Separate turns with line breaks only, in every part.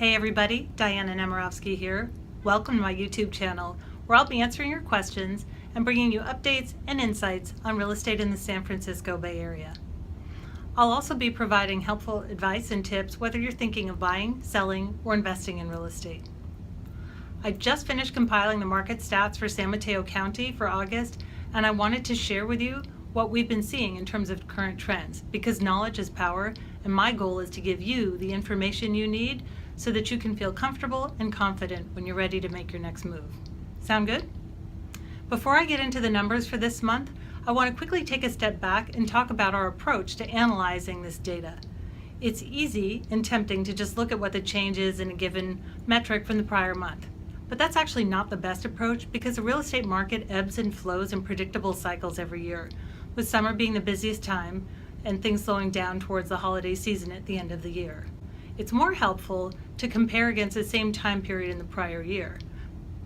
Hey everybody, Diana Nemirovsky here. Welcome to my YouTube channel, where I'll be answering your questions and bringing you updates and insights on real estate in the San Francisco Bay Area. I'll also be providing helpful advice and tips whether you're thinking of buying, selling, or investing in real estate. I just finished compiling the market stats for San Mateo County for August, and I wanted to share with you what we've been seeing in terms of current trends, because knowledge is power, and my goal is to give you the information you need so that you can feel comfortable and confident when you're ready to make your next move. Sound good? Before I get into the numbers for this month, I want to quickly take a step back and talk about our approach to analyzing this data. It's easy and tempting to just look at what the change is in a given metric from the prior month. But that's actually not the best approach, because the real estate market ebbs and flows in predictable cycles every year, with summer being the busiest time and things slowing down towards the holiday season at the end of the year. It's more helpful to compare against the same time period in the prior year.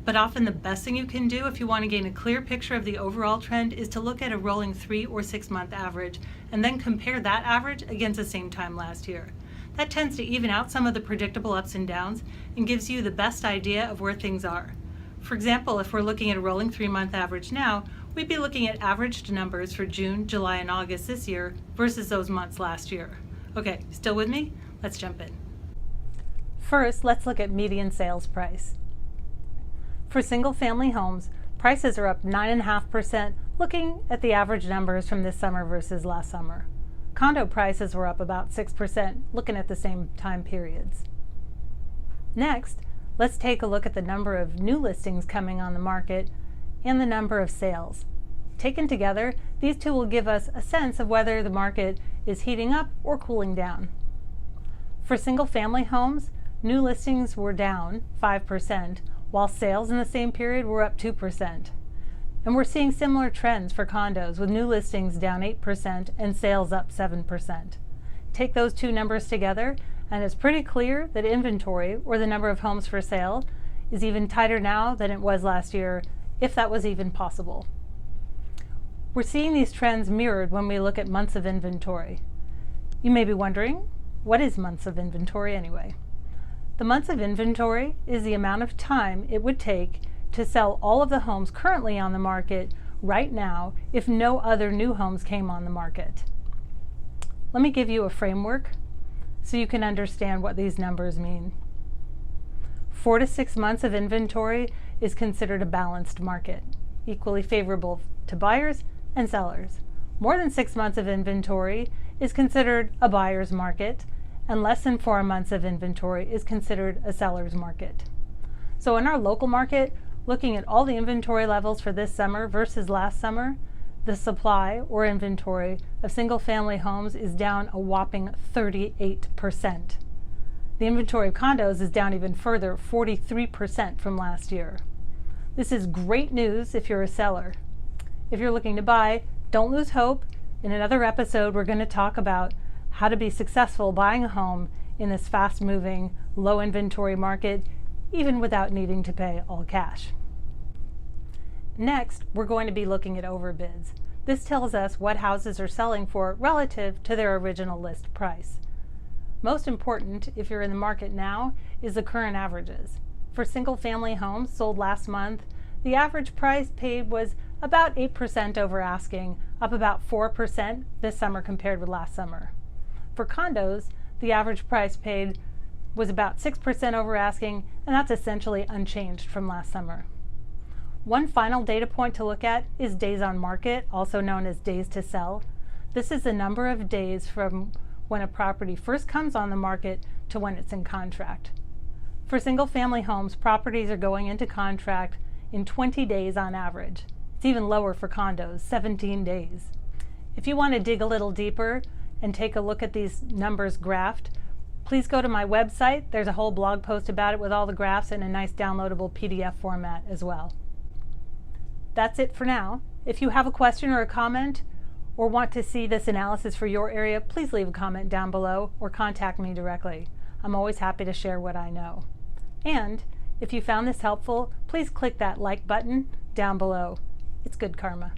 But often the best thing you can do if you want to gain a clear picture of the overall trend is to look at a rolling 3 or 6 month average and then compare that average against the same time last year. That tends to even out some of the predictable ups and downs and gives you the best idea of where things are. For example, if we're looking at a rolling 3-month average now, we'd be looking at averaged numbers for June, July, and August this year versus those months last year. Okay, still with me? Let's jump in. First, let's look at median sales price. For single-family homes, prices are up 9.5%, looking at the average numbers from this summer versus last summer. Condo prices were up about 6%, looking at the same time periods. Next, let's take a look at the number of new listings coming on the market and the number of sales. Taken together, these two will give us a sense of whether the market is heating up or cooling down. For single-family homes, new listings were down 5%, while sales in the same period were up 2%. And we're seeing similar trends for condos, with new listings down 8% and sales up 7%. Take those two numbers together, and it's pretty clear that inventory, or the number of homes for sale, is even tighter now than it was last year, if that was even possible. We're seeing these trends mirrored when we look at months of inventory. You may be wondering, what is months of inventory anyway? The months of inventory is the amount of time it would take to sell all of the homes currently on the market right now if no other new homes came on the market. Let me give you a framework so you can understand what these numbers mean. 4 to 6 months of inventory is considered a balanced market, equally favorable to buyers and sellers. More than 6 months of inventory is considered a buyer's market, and less than 4 months of inventory is considered a seller's market. So in our local market, looking at all the inventory levels for this summer versus last summer, the supply or inventory of single-family homes is down a whopping 38%. The inventory of condos is down even further, 43% from last year. This is great news if you're a seller. If you're looking to buy, don't lose hope. In another episode, we're going to talk about how to be successful buying a home in this fast-moving, low-inventory market, even without needing to pay all cash. Next, we're going to be looking at overbids. This tells us what houses are selling for relative to their original list price. Most important, if you're in the market now, is the current averages. For single-family homes sold last month, the average price paid was about 8% over asking, up about 4% this summer compared with last summer. For condos, the average price paid was about 6% over asking, and that's essentially unchanged from last summer. One final data point to look at is days on market, also known as days to sell. This is the number of days from when a property first comes on the market to when it's in contract. For single-family homes, properties are going into contract in 20 days on average. It's even lower for condos, 17 days. If you want to dig a little deeper and take a look at these numbers graphed, please go to my website. There's a whole blog post about it with all the graphs in a nice downloadable PDF format as well. That's it for now. If you have a question or a comment or want to see this analysis for your area, please leave a comment down below or contact me directly. I'm always happy to share what I know. And if you found this helpful, please click that like button down below. It's good karma.